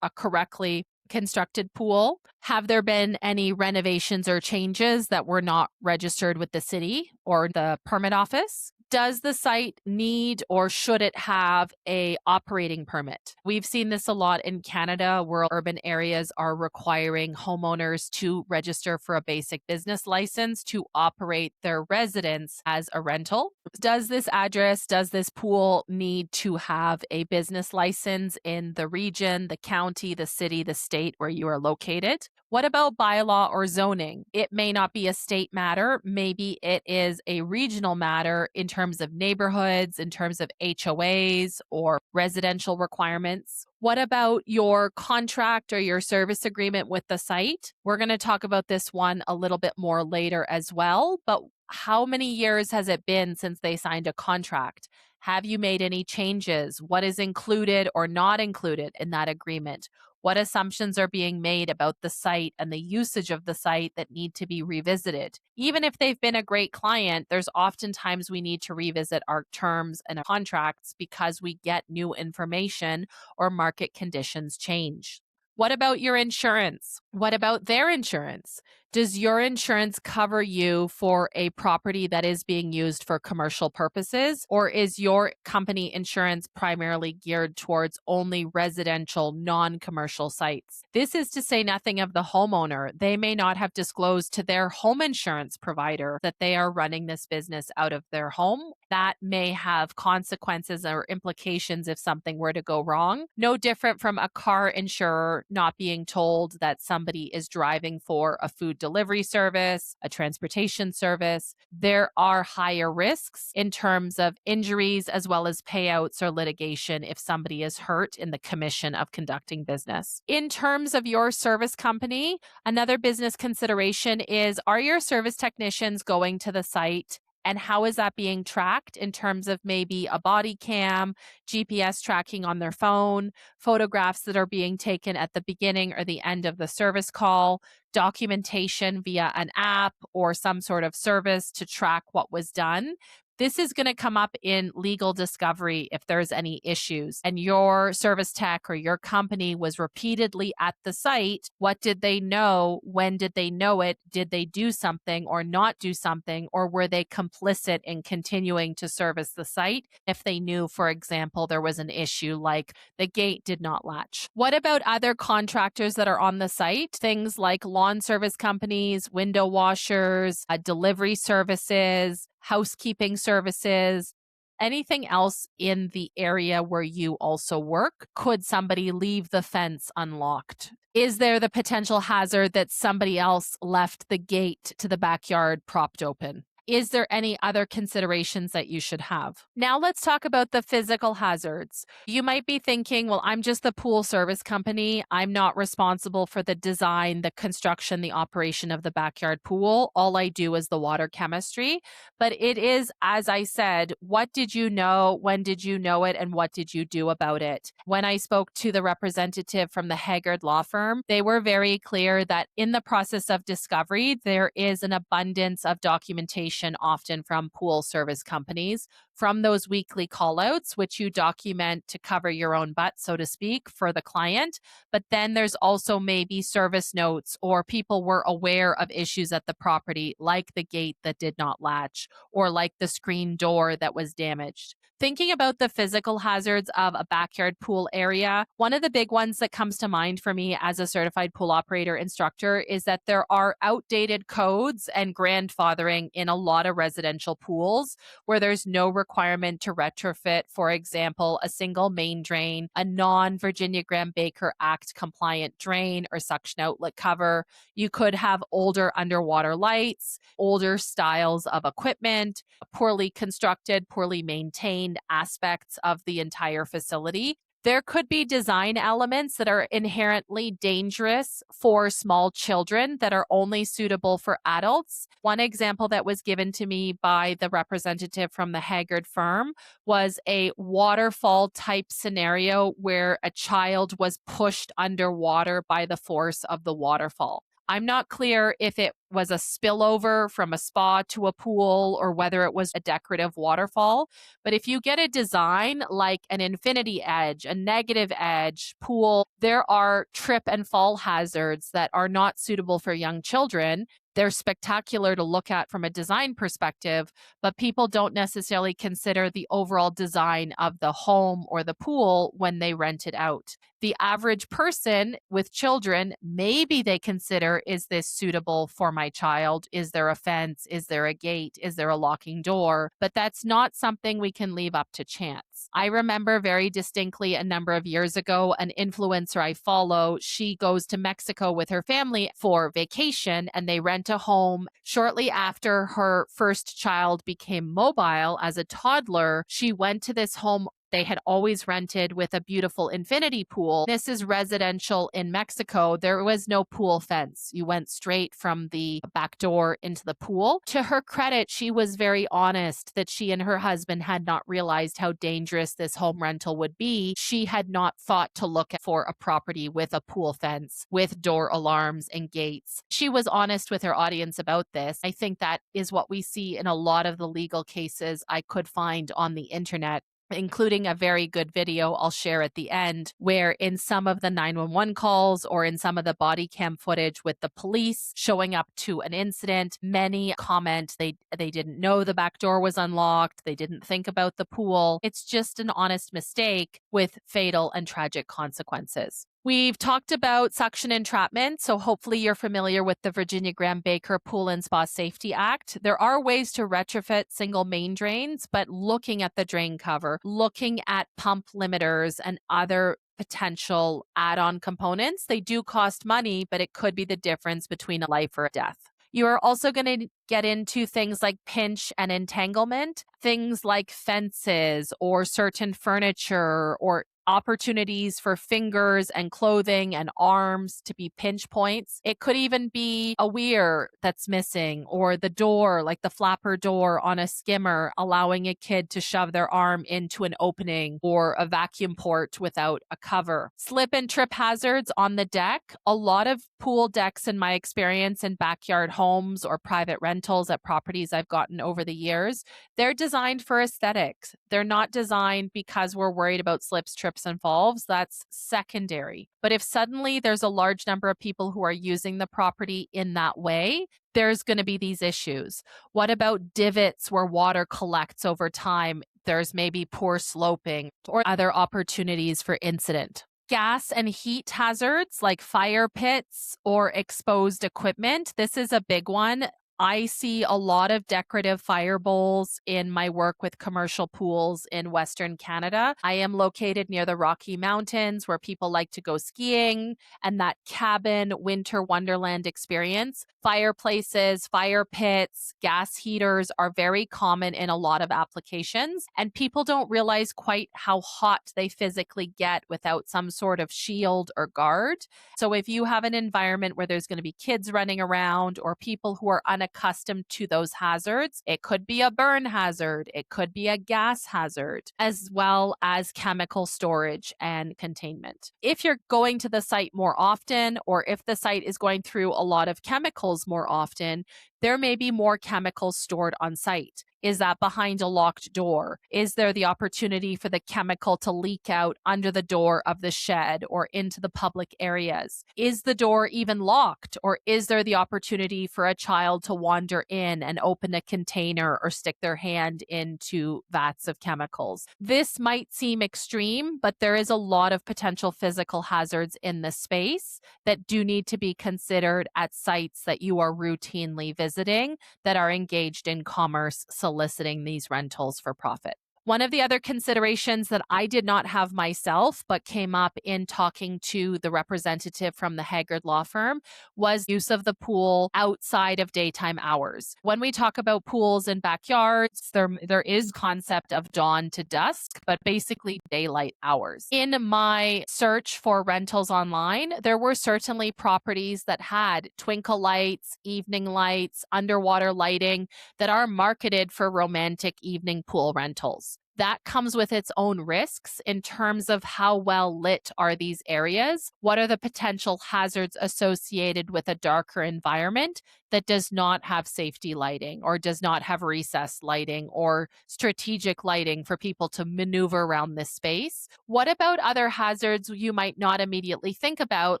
correctly constructed pool? Have there been any renovations or changes that were not registered with the city or the permit office? Does the site need or should it have a operating permit? We've seen this a lot in Canada where urban areas are requiring homeowners to register for a basic business license to operate their residence as a rental. Does this address, does this pool need to have a business license in the region, the county, the city, the state where you are located? What about bylaw or zoning? It may not be a state matter. Maybe it is a regional matter in terms of neighborhoods, in terms of HOAs or residential requirements. What about your contract or your service agreement with the site? We're going to talk about this one a little bit more later as well, but how many years has it been since they signed a contract? Have you made any changes? What is included or not included in that agreement? What assumptions are being made about the site and the usage of the site that need to be revisited? Even if they've been a great client, there's oftentimes we need to revisit our terms and contracts because we get new information or market conditions change. What about your insurance? What about their insurance? Does your insurance cover you for a property that is being used for commercial purposes? Or is your company insurance primarily geared towards only residential, non-commercial sites? This is to say nothing of the homeowner. They may not have disclosed to their home insurance provider that they are running this business out of their home. That may have consequences or implications if something were to go wrong. No different from a car insurer not being told that somebody is driving for a food delivery service, a transportation service. There are higher risks in terms of injuries as well as payouts or litigation if somebody is hurt in the commission of conducting business. In terms of your service company, another business consideration is, are your service technicians going to the site And how is that being tracked in terms of maybe a body cam, GPS tracking on their phone, photographs that are being taken at the beginning or the end of the service call, documentation via an app or some sort of service to track what was done? This is going to come up in legal discovery if there's any issues and your service tech or your company was repeatedly at the site. What did they know? When did they know it? Did they do something or not do something? Or were they complicit in continuing to service the site if they knew, for example, there was an issue like the gate did not latch? What about other contractors that are on the site? Things like lawn service companies, window washers, delivery services, housekeeping services, anything else in the area where you also work? Could somebody leave the fence unlocked? Is there the potential hazard that somebody else left the gate to the backyard propped open? Is there any other considerations that you should have? Now let's talk about the physical hazards. You might be thinking, well, I'm just the pool service company. I'm not responsible for the design, the construction, the operation of the backyard pool. All I do is the water chemistry. But it is, as I said, what did you know? When did you know it? And what did you do about it? When I spoke to the representative from the Haggard law firm, they were very clear that in the process of discovery, there is an abundance of documentation often from pool service companies, from those weekly callouts, which you document to cover your own butt, so to speak, for the client. But then there's also maybe service notes or people were aware of issues at the property, like the gate that did not latch or like the screen door that was damaged. Thinking about the physical hazards of a backyard pool area, one of the big ones that comes to mind for me as a certified pool operator instructor is that there are outdated codes and grandfathering in a lot of residential pools where there's no requirement to retrofit, for example, a single main drain, a non-Virginia Graham-Baker Act compliant drain or suction outlet cover. You could have older underwater lights, older styles of equipment, poorly constructed, poorly maintained aspects of the entire facility. There could be design elements that are inherently dangerous for small children that are only suitable for adults. One example that was given to me by the representative from the Haggard firm was a waterfall type scenario where a child was pushed underwater by the force of the waterfall. I'm not clear if it was a spillover from a spa to a pool or whether it was a decorative waterfall. But if you get a design like an infinity edge, a negative edge pool, there are trip and fall hazards that are not suitable for young children. They're spectacular to look at from a design perspective, but people don't necessarily consider the overall design of the home or the pool when they rent it out. The average person with children, maybe they consider, is this suitable for my child? Is there a fence? Is there a gate? Is there a locking door? But that's not something we can leave up to chance. I remember very distinctly a number of years ago, an influencer I follow, she goes to Mexico with her family for vacation and they rent a home. Shortly after her first child became mobile as a toddler, she went to this home they had always rented with a beautiful infinity pool. This is residential in Mexico. There was no pool fence. You went straight from the back door into the pool. To her credit, she was very honest that she and her husband had not realized how dangerous this home rental would be. She had not thought to look for a property with a pool fence, with door alarms and gates. She was honest with her audience about this. I think that is what we see in a lot of the legal cases I could find on the internet, including a very good video I'll share at the end, where in some of the 911 calls or in some of the body cam footage with the police showing up to an incident, many comment they didn't know the back door was unlocked, they didn't think about the pool. It's just an honest mistake with fatal and tragic consequences. We've talked about suction entrapment, so hopefully you're familiar with the Virginia Graham-Baker Pool and Spa Safety Act. There are ways to retrofit single main drains, but looking at the drain cover, looking at pump limiters and other potential add-on components, they do cost money, but it could be the difference between a life or a death. You are also going to get into things like pinch and entanglement, things like fences or certain furniture or opportunities for fingers and clothing and arms to be pinch points. It could even be a weir that's missing, or the door, like the flapper door on a skimmer, allowing a kid to shove their arm into an opening, or a vacuum port without a cover. Slip and trip hazards on the deck. A lot of pool decks, in my experience, in backyard homes or private rentals at properties I've gotten over the years, they're designed for aesthetics. They're not designed because we're worried about slips, trips, and falls. That's secondary. But if suddenly there's a large number of people who are using the property in that way, there's going to be these issues. What about divots where water collects over time? There's maybe poor sloping or other opportunities for incident. Gas and heat hazards like fire pits or exposed equipment. This is a big one. I see a lot of decorative fire bowls in my work with commercial pools in Western Canada. I am located near the Rocky Mountains where people like to go skiing, and that cabin winter wonderland experience. Fireplaces, fire pits, gas heaters are very common in a lot of applications, and people don't realize quite how hot they physically get without some sort of shield or guard. So if you have an environment where there's going to be kids running around or people who are unaccustomed to those hazards, it could be a burn hazard, it could be a gas hazard, as well as chemical storage and containment. If you're going to the site more often, or if the site is going through a lot of chemicals more often, there may be more chemicals stored on site. Is that behind a locked door? Is there the opportunity for the chemical to leak out under the door of the shed or into the public areas? Is the door even locked, or is there the opportunity for a child to wander in and open a container or stick their hand into vats of chemicals? This might seem extreme, but there is a lot of potential physical hazards in this space that do need to be considered at sites that you are routinely visiting that are engaged in commerce, soliciting these rentals for profit. One of the other considerations that I did not have myself, but came up in talking to the representative from the Haggard law firm, was use of the pool outside of daytime hours. When we talk about pools in backyards, there is concept of dawn to dusk, but basically daylight hours. In my search for rentals online, there were certainly properties that had twinkle lights, evening lights, underwater lighting that are marketed for romantic evening pool rentals. That comes with its own risks in terms of how well lit are these areas? What are the potential hazards associated with a darker environment that does not have safety lighting, or does not have recessed lighting or strategic lighting for people to maneuver around this space? What about other hazards you might not immediately think about,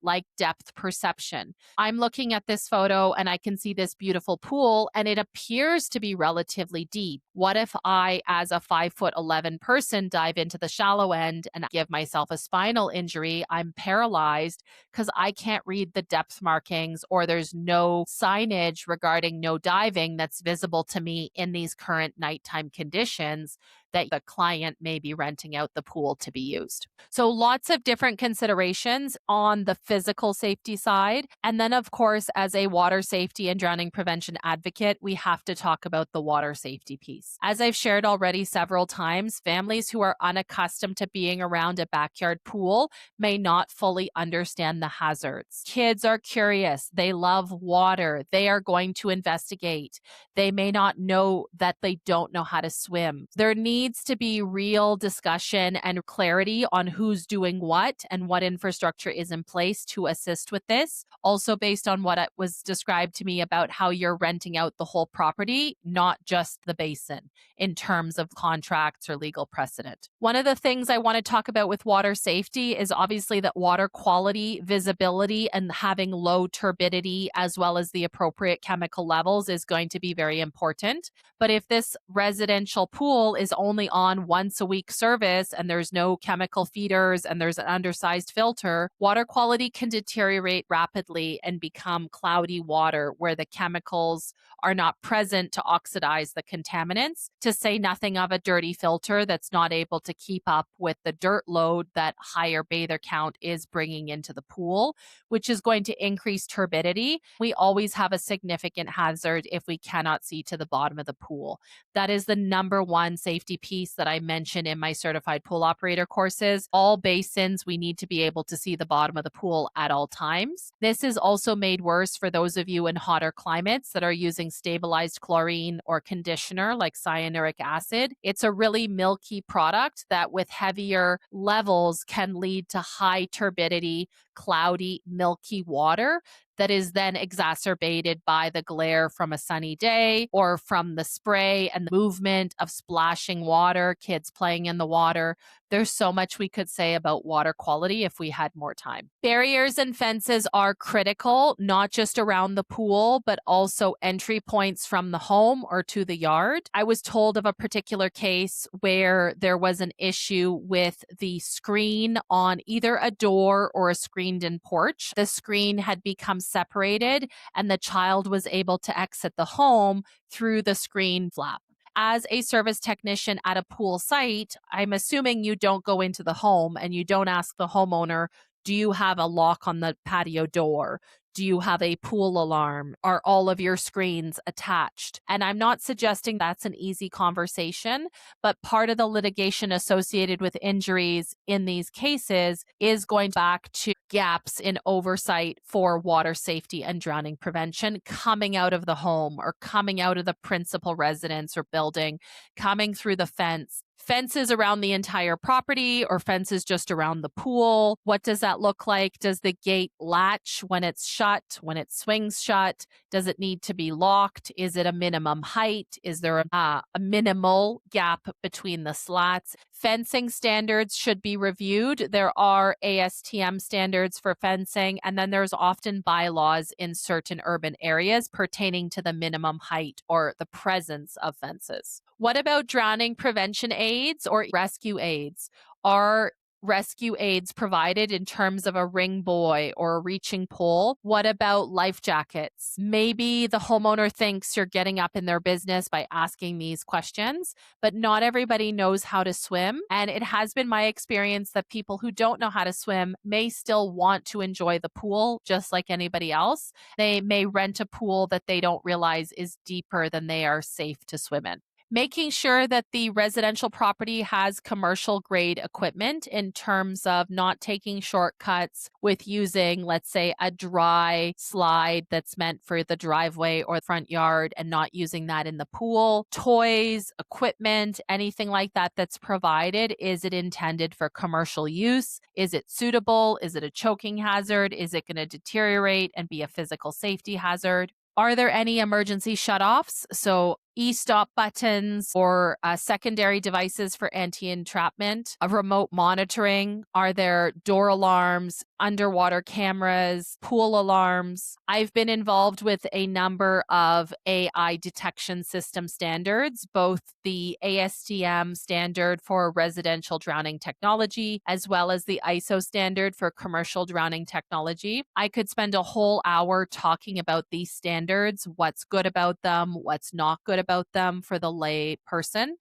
like depth perception? I'm looking at this photo and I can see this beautiful pool and it appears to be relatively deep. What if I, as a 5'11" person, dive into the shallow end and give myself a spinal injury? I'm paralyzed because I can't read the depth markings, or there's no signage regarding no diving that's visible to me in these current nighttime conditions that the client may be renting out the pool to be used. So lots of different considerations on the physical safety side. And then, of course, as a water safety and drowning prevention advocate, we have to talk about the water safety piece. As I've shared already several times, families who are unaccustomed to being around a backyard pool may not fully understand the hazards. Kids are curious. They love water. They are going to investigate. They may not know that they don't know how to swim. There needs to be real discussion and clarity on who's doing what and what infrastructure is in place to assist with this. Also, based on what was described to me about how you're renting out the whole property, not just the basin, in terms of contracts or legal precedent. One of the things I want to talk about with water safety is obviously that water quality, visibility, and having low turbidity, as well as the appropriate chemical levels, is going to be very important. But if this residential pool is only on once a week service and there's no chemical feeders and there's an undersized filter, water quality can deteriorate rapidly and become cloudy water where the chemicals are not present to oxidize the contaminants, to say nothing of a dirty filter that's not able to keep up with the dirt load that higher bather count is bringing into the pool, which is going to increase turbidity. We always have a significant hazard if we cannot see to the bottom of the pool. That is the number one safety safety piece that I mentioned in my certified pool operator courses. All basins, we need to be able to see the bottom of the pool at all times. This is also made worse for those of you in hotter climates that are using stabilized chlorine or conditioner like cyanuric acid. It's a really milky product that with heavier levels can lead to high turbidity, cloudy, milky water that is then exacerbated by the glare from a sunny day or from the spray and the movement of splashing water, kids playing in the water. There's so much we could say about water quality if we had more time. Barriers and fences are critical, not just around the pool, but also entry points from the home or to the yard. I was told of a particular case where there was an issue with the screen on either a door or a screened-in porch. The screen had become separated and the child was able to exit the home through the screen flap. As a service technician at a pool site, I'm assuming you don't go into the home and you don't ask the homeowner, do you have a lock on the patio door? Do you have a pool alarm? Are all of your screens attached? And I'm not suggesting that's an easy conversation, but part of the litigation associated with injuries in these cases is going back to gaps in oversight for water safety and drowning prevention coming out of the home or coming out of the principal residence or building, coming through the fence. Fences around the entire property or fences just around the pool. What does that look like? Does the gate latch when it's shut, when it swings shut? Does it need to be locked? Is it a minimum height? Is there a minimal gap between the slats? Fencing standards should be reviewed. There are ASTM standards for fencing, and then there's often bylaws in certain urban areas pertaining to the minimum height or the presence of fences. What about drowning prevention aids or rescue aids? Are rescue aids provided in terms of a ring buoy or a reaching pole? What about life jackets? Maybe the homeowner thinks you're getting up in their business by asking these questions, but not everybody knows how to swim. And it has been my experience that people who don't know how to swim may still want to enjoy the pool just like anybody else. They may rent a pool that they don't realize is deeper than they are safe to swim in. Making sure that the residential property has commercial grade equipment in terms of not taking shortcuts with using, let's say, a dry slide that's meant for the driveway or front yard and not using that in the pool. Toys, equipment, anything like that that's provided, is it intended for commercial use? Is it suitable? Is it a choking hazard? Is it going to deteriorate and be a physical safety hazard? Are there any emergency shutoffs? So e-stop buttons or secondary devices for anti-entrapment, remote monitoring? Are there door alarms, underwater cameras, pool alarms? I've been involved with a number of AI detection system standards, both the ASTM standard for residential drowning technology, as well as the ISO standard for commercial drowning technology. I could spend a whole hour talking about these standards, what's good about them, what's not good about them for the lay person.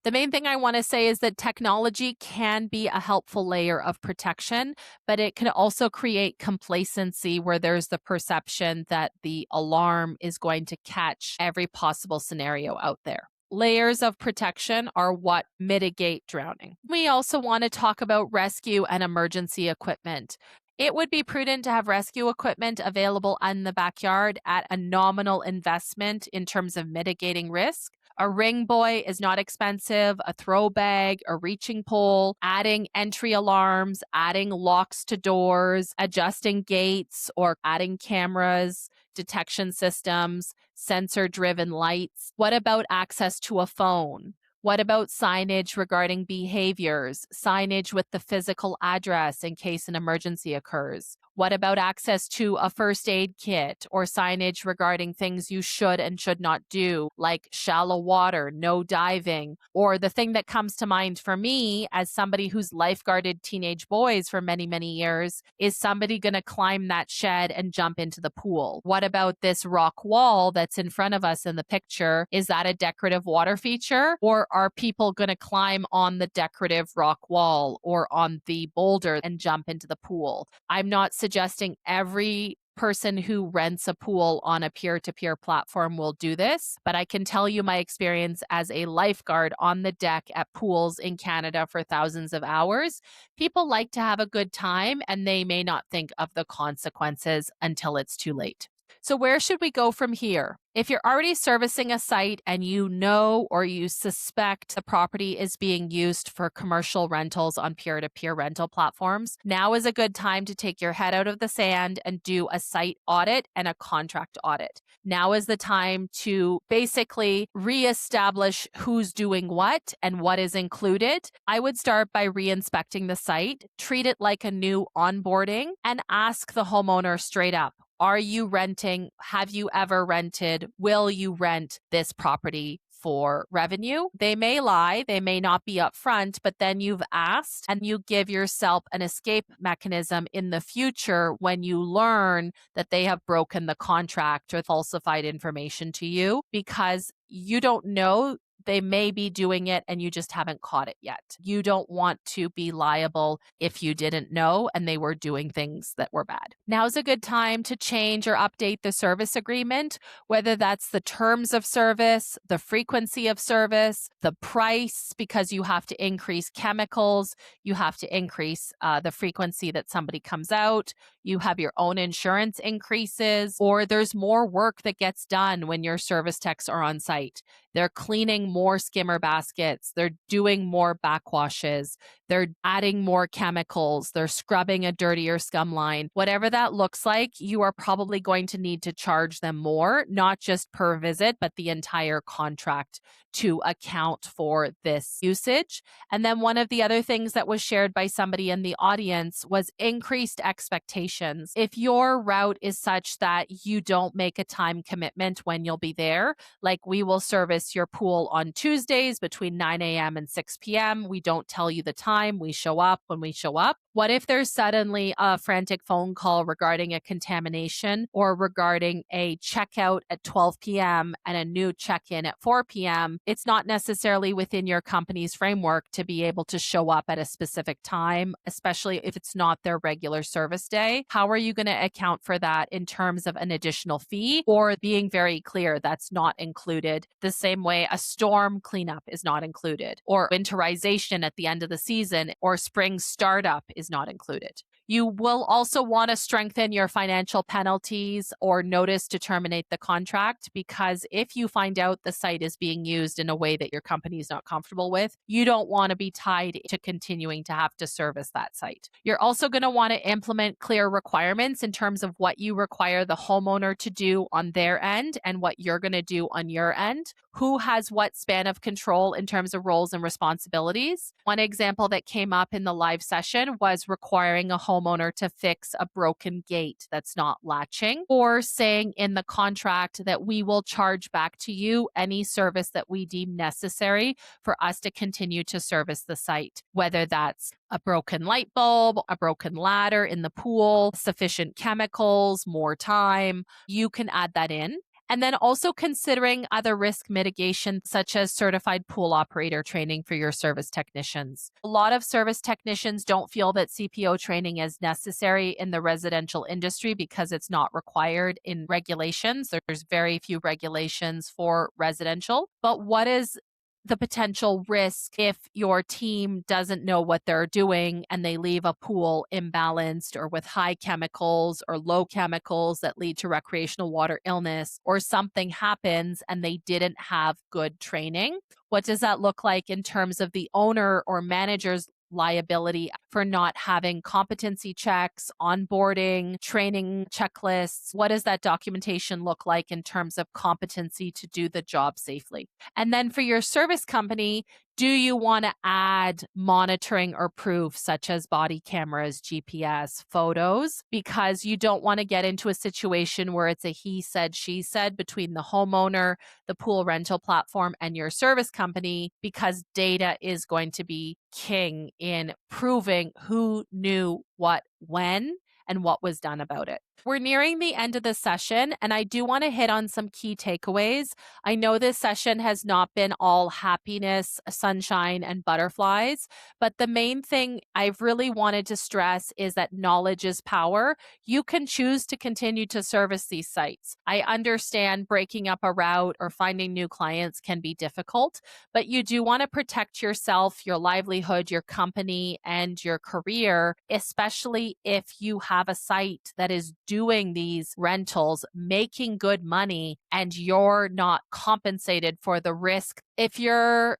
The main thing I want to say is that technology can be a helpful layer of protection, but it can also create complacency where there's the perception that the alarm is going to catch every possible scenario out there. Layers of protection are what mitigate drowning. We also want to talk about rescue and emergency equipment. It would be prudent to have rescue equipment available in the backyard at a nominal investment in terms of mitigating risk. A ring buoy is not expensive, a throw bag, a reaching pole, adding entry alarms, adding locks to doors, adjusting gates, or adding cameras, detection systems, sensor-driven lights. What about access to a phone? What about signage regarding behaviors, signage with the physical address in case an emergency occurs? What about access to a first aid kit or signage regarding things you should and should not do, like shallow water, no diving, or the thing that comes to mind for me as somebody who's lifeguarded teenage boys for many, many years, is somebody going to climb that shed and jump into the pool? What about this rock wall that's in front of us in the picture? Is that a decorative water feature, or are people going to climb on the decorative rock wall or on the boulder and jump into the pool? I'm not suggesting every person who rents a pool on a peer-to-peer platform will do this, but I can tell you my experience as a lifeguard on the deck at pools in Canada for thousands of hours. People like to have a good time and they may not think of the consequences until it's too late. So where should we go from here? If you're already servicing a site and you know or you suspect the property is being used for commercial rentals on peer-to-peer rental platforms, now is a good time to take your head out of the sand and do a site audit and a contract audit. Now is the time to basically reestablish who's doing what and what is included. I would start by re-inspecting the site, treat it like a new onboarding, and ask the homeowner straight up. Are you renting? Have you ever rented? Will you rent this property for revenue? They may lie, they may not be upfront, but then you've asked and you give yourself an escape mechanism in the future when you learn that they have broken the contract or falsified information to you, because you don't know. They may be doing it and you just haven't caught it yet. You don't want to be liable if you didn't know and they were doing things that were bad. Now's a good time to change or update the service agreement, whether that's the terms of service, the frequency of service, the price, because you have to increase chemicals, you have to increase the frequency that somebody comes out, you have your own insurance increases, or there's more work that gets done when your service techs are on site. They're cleaning more skimmer baskets. They're doing more backwashes. They're adding more chemicals. They're scrubbing a dirtier scum line. Whatever that looks like, you are probably going to need to charge them more, not just per visit, but the entire contract to account for this usage. And then one of the other things that was shared by somebody in the audience was increased expectations. If your route is such that you don't make a time commitment when you'll be there, like we will service your pool on Tuesdays between 9 a.m. and 6 p.m. We don't tell you the time. We show up when we show up. What if there's suddenly a frantic phone call regarding a contamination or regarding a checkout at 12 p.m. and a new check-in at 4 p.m.? It's not necessarily within your company's framework to be able to show up at a specific time, especially if it's not their regular service day. How are you going to account for that in terms of an additional fee, or being very clear that's not included? The same way a storm cleanup is not included, or winterization at the end of the season, or spring startup is not included. You will also want to strengthen your financial penalties or notice to terminate the contract, because if you find out the site is being used in a way that your company is not comfortable with, you don't want to be tied to continuing to have to service that site. You're also going to want to implement clear requirements in terms of what you require the homeowner to do on their end and what you're going to do on your end. Who has what span of control in terms of roles and responsibilities? One example that came up in the live session was requiring a homeowner to fix a broken gate that's not latching, or saying in the contract that we will charge back to you any service that we deem necessary for us to continue to service the site, whether that's a broken light bulb, a broken ladder in the pool, sufficient chemicals, more time. You can add that in. And then also considering other risk mitigation, such as certified pool operator training for your service technicians. A lot of service technicians don't feel that CPO training is necessary in the residential industry because it's not required in regulations. There's very few regulations for residential. But what is the potential risk if your team doesn't know what they're doing and they leave a pool imbalanced or with high chemicals or low chemicals that lead to recreational water illness, or something happens and they didn't have good training? What does that look like in terms of the owner or manager's liability for not having competency checks, onboarding, training checklists? What does that documentation look like in terms of competency to do the job safely? And then for your service company, do you want to add monitoring or proof, such as body cameras, GPS, photos? Because you don't want to get into a situation where it's a he said, she said between the homeowner, the pool rental platform, and your service company, because data is going to be king in proving who knew what when and what was done about it. We're nearing the end of the session, and I do want to hit on some key takeaways. I know this session has not been all happiness, sunshine, and butterflies, but the main thing I've really wanted to stress is that knowledge is power. You can choose to continue to service these sites. I understand breaking up a route or finding new clients can be difficult, but you do want to protect yourself, your livelihood, your company, and your career, especially if you have a site that is doing these rentals, making good money, and you're not compensated for the risk. If you're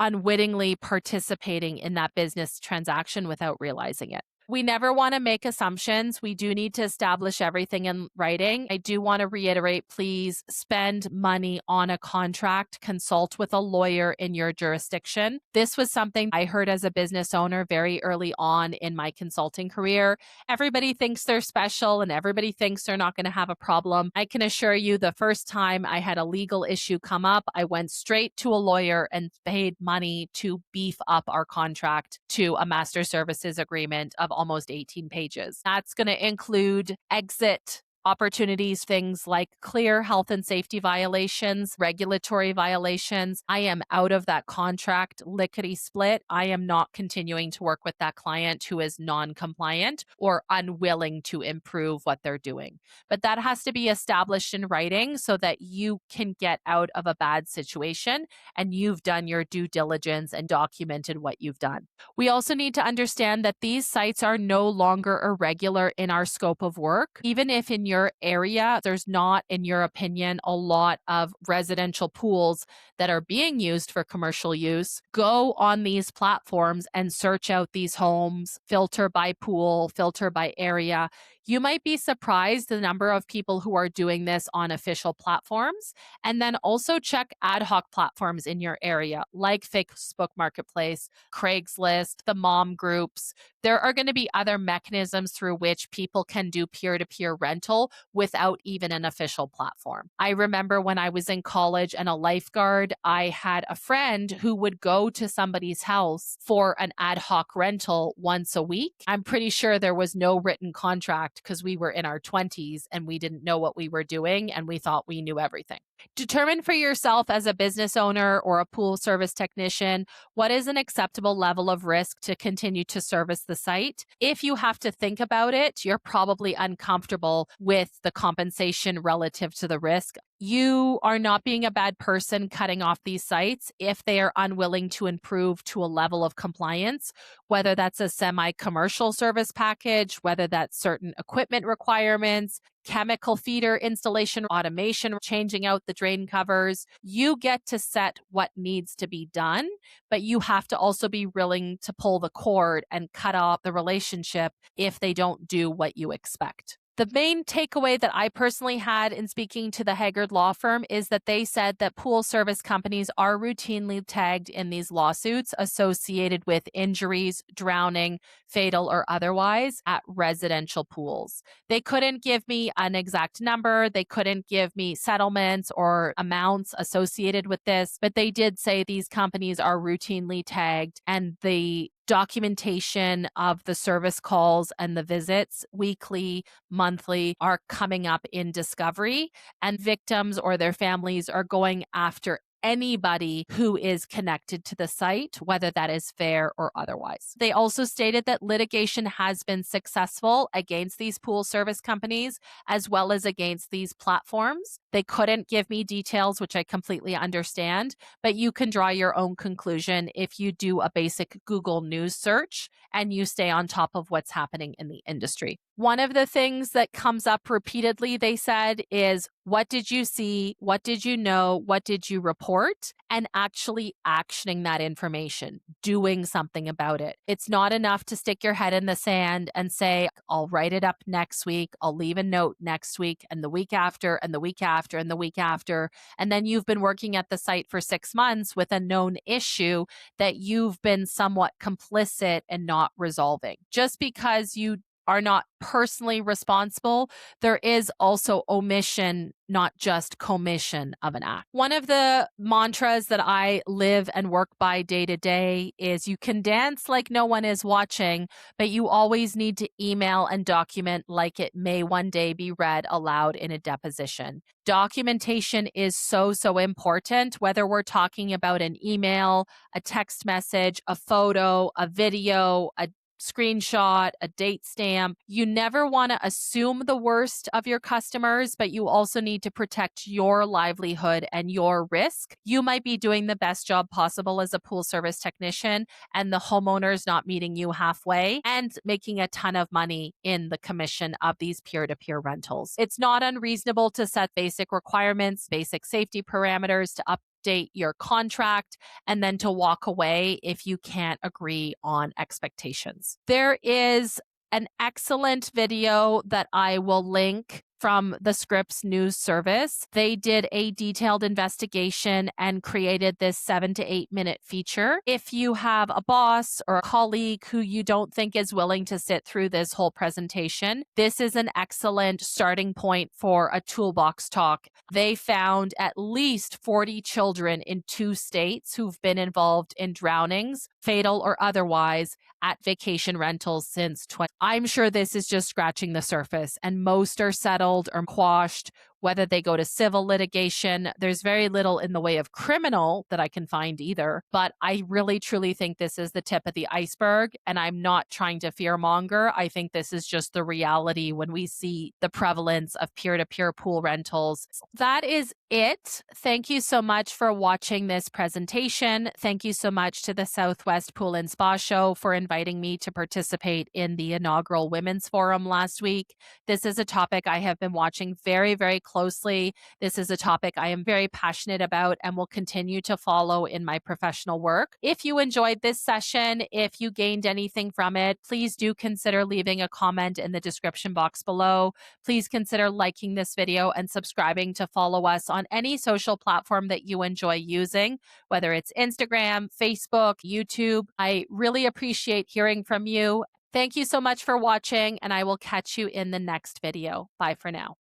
unwittingly participating in that business transaction without realizing it. We never want to make assumptions. We do need to establish everything in writing. I do want to reiterate, please spend money on a contract, consult with a lawyer in your jurisdiction. This was something I heard as a business owner very early on in my consulting career. Everybody thinks they're special and everybody thinks they're not going to have a problem. I can assure you the first time I had a legal issue come up, I went straight to a lawyer and paid money to beef up our contract to a master services agreement of almost 18 pages. That's going to include exit opportunities, things like clear health and safety violations, regulatory violations. I am out of that contract lickety split. I am not continuing to work with that client who is non-compliant or unwilling to improve what they're doing. But that has to be established in writing so that you can get out of a bad situation and you've done your due diligence and documented what you've done. We also need to understand that these sites are no longer irregular in our scope of work. Even if in your area, there's not, in your opinion, a lot of residential pools that are being used for commercial use, go on these platforms and search out these homes, filter by pool, filter by area. You might be surprised the number of people who are doing this on official platforms. And then also check ad hoc platforms in your area, like Facebook Marketplace, Craigslist, the mom groups. There are going to be other mechanisms through which people can do peer-to-peer rental without even an official platform. I remember when I was in college and a lifeguard, I had a friend who would go to somebody's house for an ad hoc rental once a week. I'm pretty sure there was no written contract because we were in our 20s and we didn't know what we were doing and we thought we knew everything. Determine for yourself as a business owner or a pool service technician what is an acceptable level of risk to continue to service the site. If you have to think about it, you're probably uncomfortable with the compensation relative to the risk. You are not being a bad person cutting off these sites if they are unwilling to improve to a level of compliance, whether that's a semi-commercial service package, whether that's certain equipment requirements, chemical feeder installation, automation, changing out the drain covers. You get to set what needs to be done, but you have to also be willing to pull the cord and cut off the relationship if they don't do what you expect. The main takeaway that I personally had in speaking to the Haggard law firm is that they said that pool service companies are routinely tagged in these lawsuits associated with injuries, drowning, fatal or otherwise, at residential pools. They couldn't give me an exact number. They couldn't give me settlements or amounts associated with this, but they did say these companies are routinely tagged, and the documentation of the service calls and the visits, weekly, monthly, are coming up in discovery, and victims or their families are going after anybody who is connected to the site, whether that is fair or otherwise. They also stated that litigation has been successful against these pool service companies as well as against these platforms. They couldn't give me details, which I completely understand, but you can draw your own conclusion if you do a basic Google News search and you stay on top of what's happening in the industry. One of the things that comes up repeatedly, they said, is what did you see? What did you know? What did you report? And actually actioning that information, doing something about it. It's not enough to stick your head in the sand and say, I'll write it up next week. I'll leave a note next week and the week after and the week after and the week after. And then you've been working at the site for 6 months with a known issue that you've been somewhat complicit in not resolving. Just because you are not personally responsible, there is also omission, not just commission of an act. One of the mantras that I live and work by day to day is you can dance like no one is watching, but you always need to email and document like it may one day be read aloud in a deposition. Documentation is so, so important, whether we're talking about an email, a text message, a photo, a video, a screenshot, a date stamp. You never want to assume the worst of your customers, but you also need to protect your livelihood and your risk. You might be doing the best job possible as a pool service technician, and the homeowner's not meeting you halfway and making a ton of money in the commission of these peer-to-peer rentals. It's not unreasonable to set basic requirements, basic safety parameters, to update your contract, and then to walk away if you can't agree on expectations. There is an excellent video that I will link from the Scripps News Service. They did a detailed investigation and created this 7 to 8 minute feature. If you have a boss or a colleague who you don't think is willing to sit through this whole presentation, this is an excellent starting point for a toolbox talk. They found at least 40 children in 2 states who've been involved in drownings, fatal or otherwise, at vacation rentals since 20. I'm sure this is just scratching the surface, and most are settled or quashed. Whether they go to civil litigation, there's very little in the way of criminal that I can find either. But I really, truly think this is the tip of the iceberg, and I'm not trying to fearmonger. I think this is just the reality when we see the prevalence of peer-to-peer pool rentals. That is it. Thank you so much for watching this presentation. Thank you so much to the Southwest Pool and Spa Show for inviting me to participate in the inaugural Women's Forum last week. This is a topic I have been watching very, very closely. This is a topic I am very passionate about and will continue to follow in my professional work. If you enjoyed this session, if you gained anything from it, please do consider leaving a comment in the description box below. Please consider liking this video and subscribing to follow us on any social platform that you enjoy using, whether it's Instagram, Facebook, YouTube. I really appreciate hearing from you. Thank you so much for watching, and I will catch you in the next video. Bye for now.